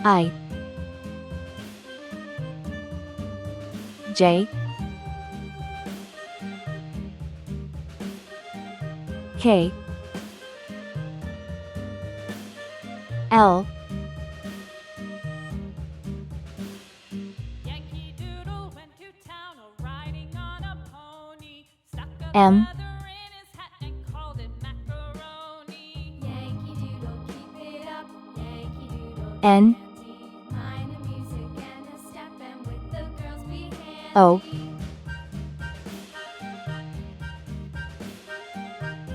I J K L M N O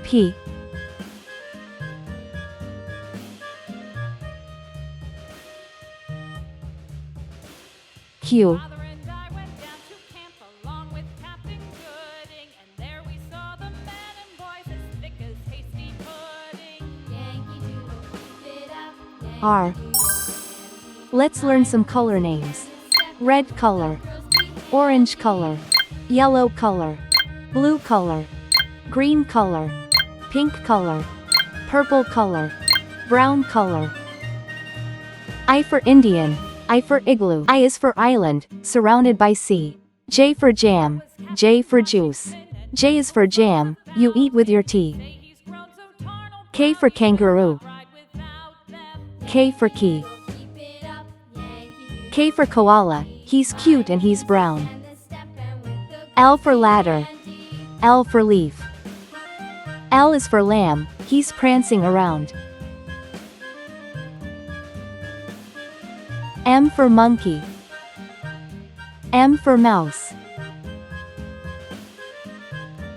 P Q R. Let's learn some color names. Red color, orange color, yellow color, blue color, green color, pink color, purple color, brown color. I for Indian, I for igloo. I is for island, surrounded by sea. J for jam, J for juice. J is for jam, you eat with your tea. K for kangaroo. K for key. K for koala, he's cute and he's brown. L for ladder. L for leaf. L is for lamb, he's prancing around. M for monkey. M for mouse.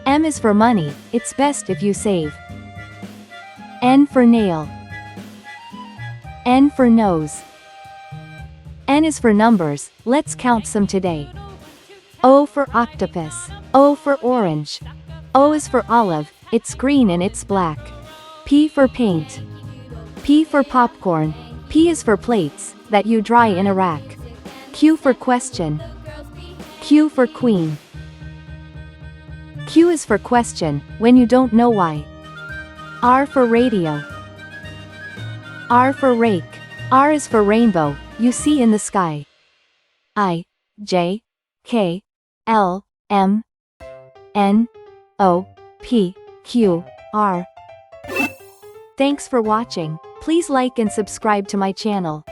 M is for money, it's best if you save. N for nail. N for nose. N is for numbers, let's count some today. O for octopus. O for orange. O is for olive, it's green and it's black. P for paint. P for popcorn. P is for plates, that you dry in a rack. Q for question. Q for queen. Q is for question, when you don't know why. R for radio. R for rake. R is for rainbow, you see in the sky. I, J, K, L, M, N, O, P, Q, R. Thanks for watching. Please like and subscribe to my channel.